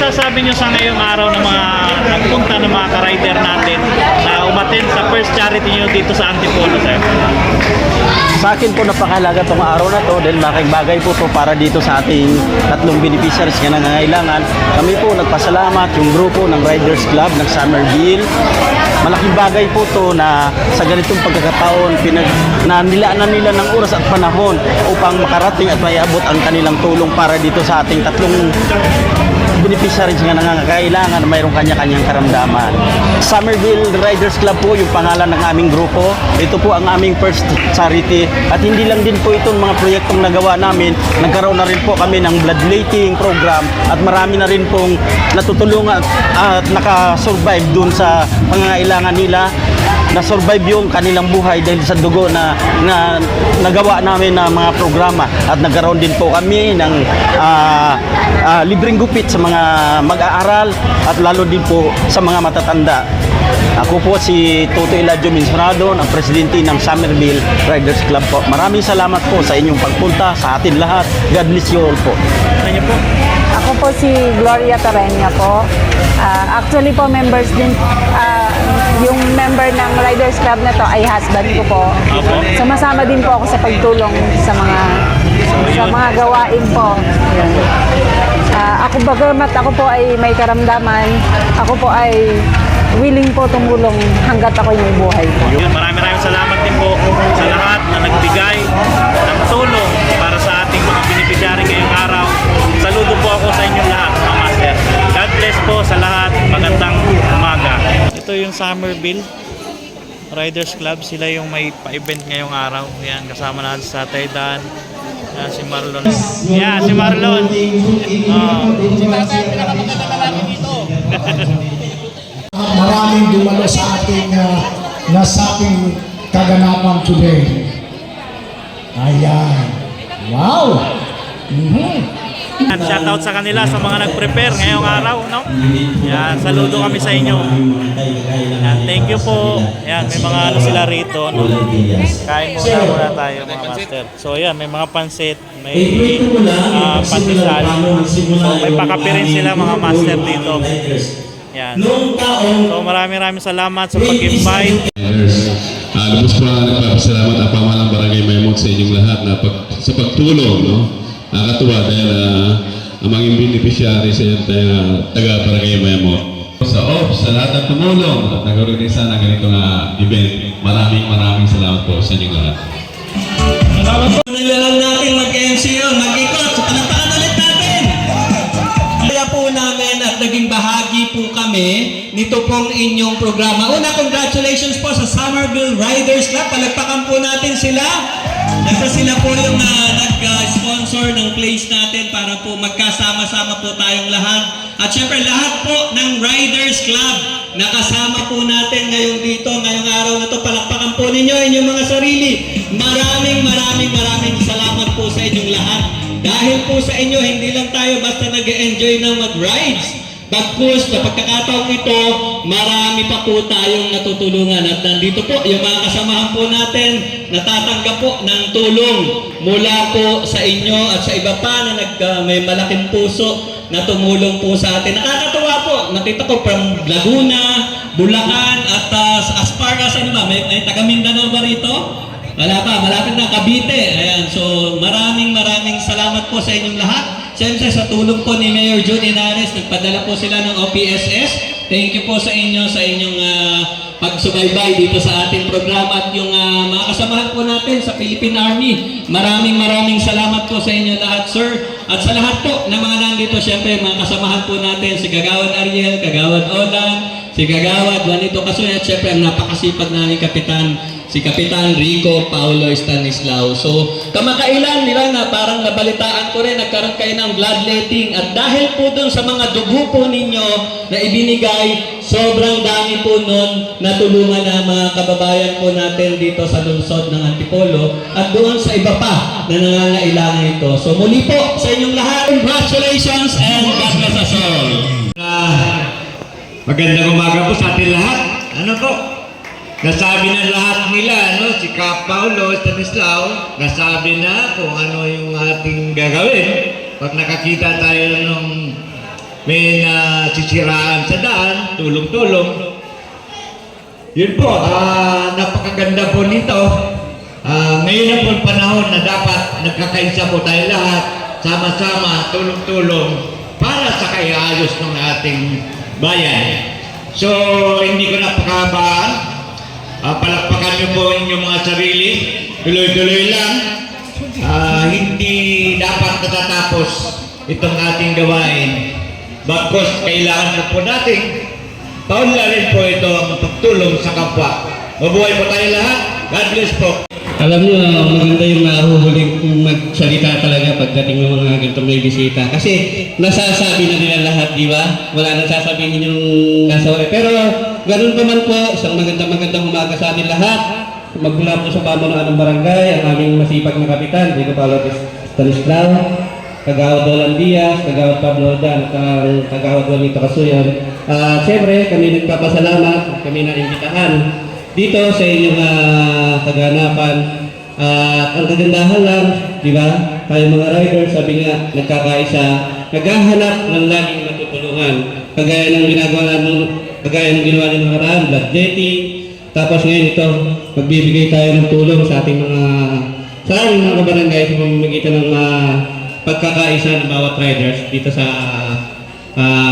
masasabi nyo sa ngayong araw ng mga nagpunta ng mga ka-rider natin na umattend sa first charity nyo dito sa Antipolo, sir? Sa akin po napakahalaga itong araw na to dahil malaking bagay po to para dito sa ating tatlong beneficiaries na nangangailangan. Kami po nagpasalamat yung grupo ng Riders Club ng Summerville. Malaking bagay po to na sa ganitong pagkakataon nilaan nila ng oras at panahon upang makarating at maiabot ang kanilang tulong para dito sa ating tatlong beneficiaries nga nangangailangan na mayroong kanya-kanyang karamdaman. Summerville Riders Club po yung pangalan ng aming grupo. Ito po ang aming first charity at hindi lang din po itong mga proyektong nagawa namin. Nagkaroon na rin po kami ng bloodletting program at marami na rin pong natutulungan at nakasurvive dun sa pangangailangan nila. Na-survive yung kanilang buhay dahil sa dugo na nagawa namin na mga programa at nagkaroon din po kami ng libreng gupit sa mga mag-aaral at lalo din po sa mga matatanda. Ako po si Toto Eladio Mencionado, ang presidente ng Summerville Riders Club po. Maraming salamat po sa inyong pagpunta sa atin lahat. God bless you all po. Ano po? Ako po si Gloria Tarenya po. Actually po members din, yung member ng Riders Club na to ay husband ko po. Sumasama din po ako sa pagtulong sa mga gawain po. Yun. Ako bagamat ako po ay may karamdaman, ako po ay willing po tumulong hanggat ako'y may buhay po. Maraming salamat din po sa lahat na nagbigay ng tulong para sa ating mga beneficiary ngayong araw. Saludo po ako sa inyong lahat, mga master. God bless po sa lahat. Magandang umaga. Ito yung Summerville Riders Club. Sila yung may pa-event ngayong araw. Yan, kasama natin sa Taydan. Si Marlon. Yeah, si Marlon. Si Tatay, pinakamaganda lalaki dito. Maraming dumalo sa ating nasabing kaganapan today. Ayan. Wow! Shoutout sa kanila sa mga nag-prepare ngayong araw, no? Yan, saludo kami sa inyo. Yan, thank you po. Yan, may mga ano sila rito, no? Kain muna tayo, mga master. So yan, may mga pansit, may pandesal. So may pakape rin sila, mga master dito. Yan. So maraming salamat sa pag-invite. Lubos po nagpapasalamat ang pamahalang Barangay Maymot sa inyong lahat na sa pagtulong, no? Nakakatuwa dahil ang mga beneficiary sa inyong taga Barangay Maymot. Sa lahat ng tumulong at nag-organisa ng ganitong event, maraming salamat po sa inyong lahat. Nilalang natin mag-MCO, mag-ikot, so palakpakan ulit natin! Kaya po namin at naging bahagi po kami nito pong inyong programa. Una, congratulations po sa Summerville Riders Club. Palakpakan po natin sila. Kasi sila po yung nag-sponsor ng place natin para po magkasama-sama po tayong lahat. At syempre lahat po ng Riders Club nakasama po natin ngayon dito, ngayong araw na to. Palakpakan po ninyo inyong mga sarili. Maraming salamat po sa inyong lahat. Dahil po sa inyo, hindi lang tayo basta nag-enjoy ng mag-rides. Bagkus, sa pagkakataong ito, marami pa po tayong natutulungan. At nandito po, yung mga kasamahan po natin, natatanggap po ng tulong mula po sa inyo at sa iba pa na may malaking puso na tumulong po sa atin. Nakakatuwa po, nakita ko from Laguna, Bulacan, at as far as ano ba, may taga Mindanao ba rito? Wala pa, malapit na Cavite. Ayan, so maraming salamat po sa inyong lahat. Siyempre sa tulong po ni Mayor June Inares, nagpadala po sila ng OPSS. Thank you po sa inyo, sa inyong pagsubaybay dito sa ating programa at yung mga kasamahan po natin sa Philippine Army. Maraming salamat po sa inyo lahat, sir. At sa lahat po na mga nandito, siyempre mga kasamahan po natin, si Kagawad Ariel, Kagawad Olan, si Kagawad Juanito Casuya, at siyempre ang napakasipag namin kapitan, si Kapitan Rico Paulo Stanislao. So, kamakailan nila na parang nabalitaan ko rin, nagkaroon kayo ng bloodletting. At dahil po dun sa mga dugo po ninyo na ibinigay, sobrang dami po nun natulungan na mga kababayan po natin dito sa lungsod ng Antipolo at doon sa iba pa na nangangailangan ito. So, muli po sa inyong lahat, congratulations and God bless us all. Magandang umaga po sa ating lahat. Ano po? Nasabi na lahat nila, no? Si Kap Paulo Stanislao, nasabi na kung ano yung ating gagawin. Pag nakakita tayo ng may nasisiraan sa daan, tulong-tulong. Yun po, napakaganda po nito. Ngayon na po ang panahon na dapat nagkakaisa po tayo lahat, sama-sama, tulong-tulong para sa kaiayos ng ating bayan. So, hindi ko napakabaan. Palakpakan niyo po inyong mga sarili. Tuloy-tuloy lang. Hindi dapat natatapos itong ating gawain. Bagkus, kailangan na po natin paunlarin po ito ang pagtulong sa kapwa. Mabuhay po tayo lahat. God bless po. Alam niyo, maganda yung mahuhuling magsalita talaga pagdating ng mga ganitong may bisita. Kasi nasasabi na nila lahat, di ba? Wala nang sasabihin yung kasawa. Pero ganun pa man po, isang magandang umaga sa atin lahat. Magmula po sa pamunuan ng barangay, ang aming masipag na kapitan, Diego Paulo Stanislao, Kagawad Roland Diaz, Kagawad Pablo Dan, at Kagawad Juanito Casuyon. Siyempre, kami nagpapasalamat, kami na-imbitahan dito sa inyong kaganapan. Ang kagandahan lang, di ba? Tayo mga riders, sabi nga, nagkakaisa, naghahanap ng laging matutulungan. Kagaya ng ginawa ng nakaraan, blood jetting. Tapos ngayon ito, magbibigay tayo ng tulong sa ating mga kabarangay sa pamamagitan ng pagkakaisa ng bawat riders dito sa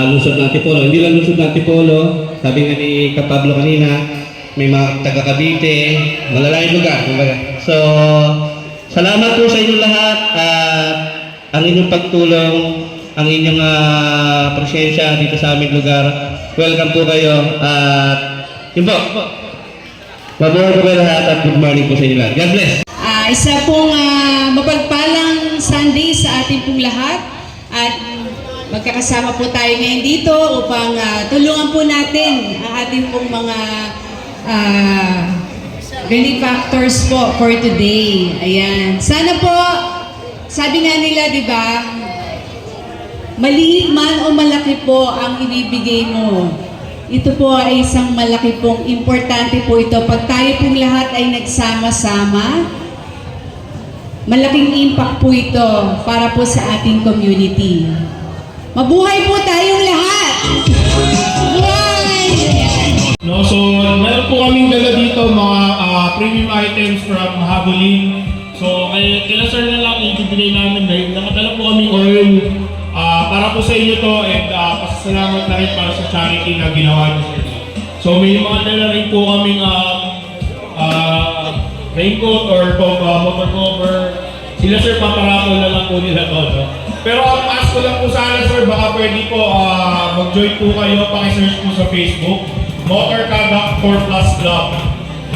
lungsod ng Antipolo. Hindi lang lungsod ng Antipolo, sabi nga ni Kapablo kanina, may mga taga Cavite, malalayong lugar. So, salamat po sa inyo lahat at ang inyong pagtulong, ang inyong presensya dito sa aming lugar. Welcome po kayo at yun po. Mabuhay po kayo lahat at good morning po sa inyo lahat. God bless! Isa pong mapagpalang Sunday sa ating pong lahat at magkakasama po tayo ngayon dito upang tulungan po natin ang ating pong mga benefactors po for today. Ayan. Sana po, sabi nga nila, di ba, maliit man o malaki po ang ibibigay mo. Ito po ay isang malaki pong importante po ito. Pag tayo pong lahat ay nagsama-sama, malaking impact po ito para po sa ating community. Mabuhay po tayong lahat! Mabuhay! No, so meron po kaming dala dito mga premium items from Havolin. So kila sir na lang ibibigay namin dahil nakadala po kaming oil para po sa inyo to and pasasalamat na rin para sa charity na ginawa niyo sir. So may mga dala rin po kaming raincoat or motor cover. Sila sir paparapol na lang po nila to. No? Pero ang ask ko lang po sana sir, baka pwede po mag-join po kayo, paki-search po sa Facebook. Motorkada 4 Plus Club.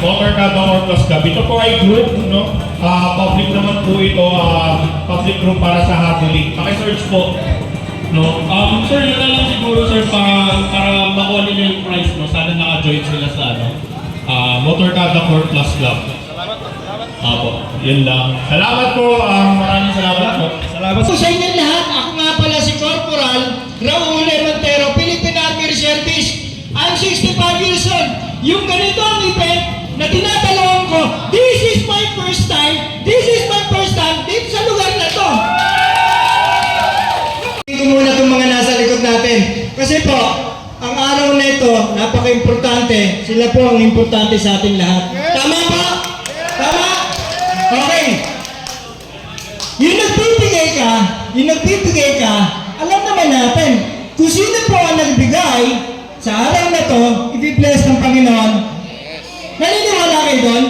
Motorkada 4 Plus Club. Ito po ay group, no? Public naman po ito, public group para sa Havolin. Paki-search po. No? Sir, yun na lang siguro sir para makuha nila yung price, no? Sana naka-join sila sa Motorkada 4 Plus Club. Apo, yun lang. Salamat po, maraming salamat po. Salamat So sa inyo lahat, ako nga pala si Corporal Raul Montero, Philippine Army Reservist. I'm 65 years old. Yung ganito ang event na tinatalawang ko, this is my first time dito sa lugar na to. Tingnan ko muna itong mga nasa likod natin. Kasi po, ang araw na ito, napaka-importante. Sila po ang importante sa ating lahat. Tama ba? Tama? Okay. Yung nagbibigay ka, alam naman natin, kung sino po ang nagbigay, sa araw na to, i-bless ng Panginoon. Naniniwala kayo doon?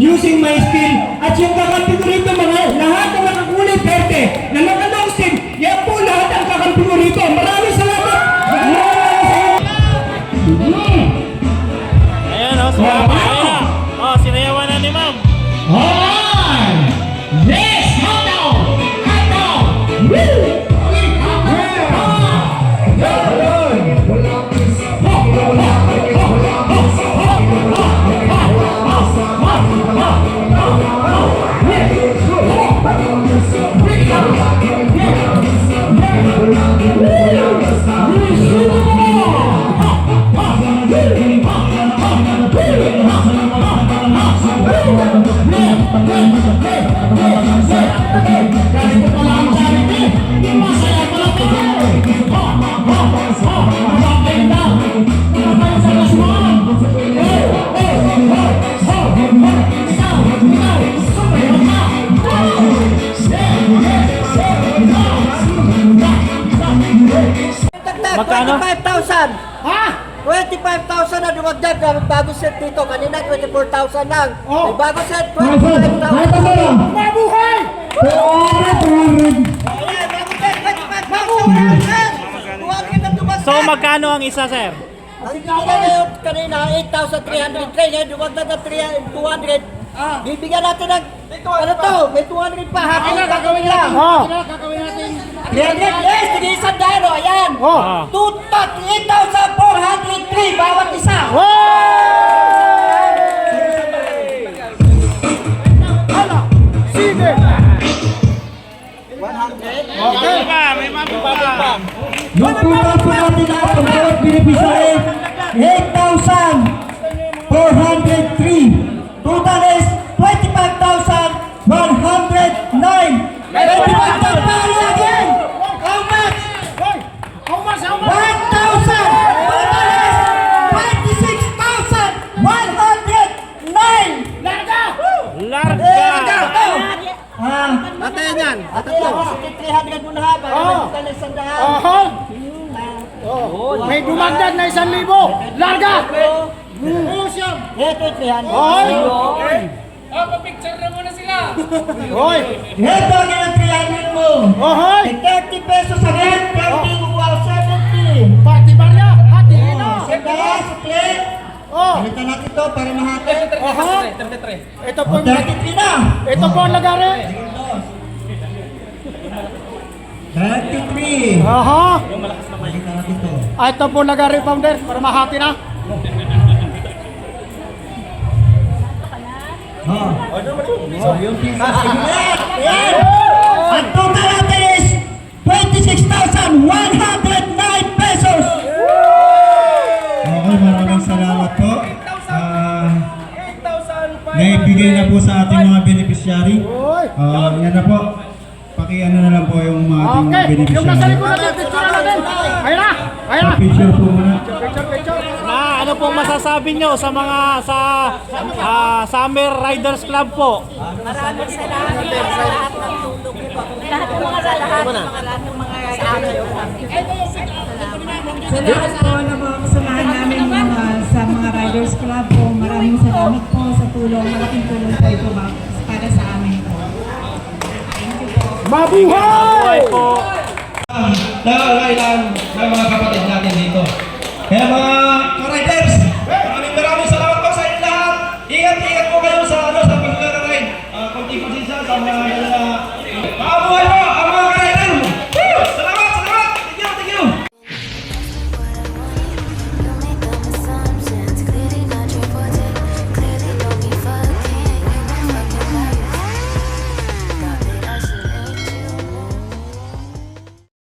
Using my skill at yung kakampi ko rito mga lahat ng nakakulay verde na nakalong sim, yan po lahat ang kakampi ko rito. Maraming salamat! Ayan o, sinayawan na ni ma'am. Alright! Yes! Hot down! Hot down! Woo! Yeah. Magkano? 25,000. Ha? 25,000 na dumagdag na bago set dito. Kanina 24,000 lang. May bago set, 25,000. Mabuhay! Ayan, bago set, 25,000. So magkano ang isa, sir? Ang bibigyan ngayon kanina, 8,303. Ngayon, dumagdag na 200. Bibigyan natin ng, ano to, may 200 pa. Happy na gagawin lang. Gagawin natin. 300, yes, tig-isang daro, ayan. 8,403 bawat isa. Sige. 100. Okay pa, may mababa pa. Yung total po natin na ang bawat beneficiary, 8,403. Total is 25,109. 25,000 again. How much? How much? 1,000. Total is 26,109. Larga! Larga! Atayan yan. Atayan. 300 muna ha. Para total is 100. May dumagdag na 1,000. Larga! Ito 300. Pa-picture na muna sila. Ito ang 300 mo. 30 pesos again. 30 equal 70. Party barya! Hati ino! Sandali, sukli. Balitan natin ito para mahati. Ito po, 33 na. ito po ang lagari. 33. Balitan natin ito. Ito po ang lagari, founder, para mahati na. Yung pisa. Ayan. Ang total natin is 26,109 pesos. Okay, maraming salamat po. Naibigay na po sa ating mga beneficiary. Yan na po. Pakiano na lang po yung ating Okay, yung nasa beneficiary. likod natin, picture natin. Ayun na! Ayun na! Picture po muna. Picture! Na ano pong masasabi nyo sa mga Summer Riders Club po? Maraming salamat sa lahat ng tulong po. Lahat ng mga Salamat po ng mga kasamahan namin sa mga Riders Club po. Maraming salamat po sa tulong. Malaking tulong po ito para sa amin po. Mabuhay po! Nakakailan ng mga kapatid natin dito. Kaya mga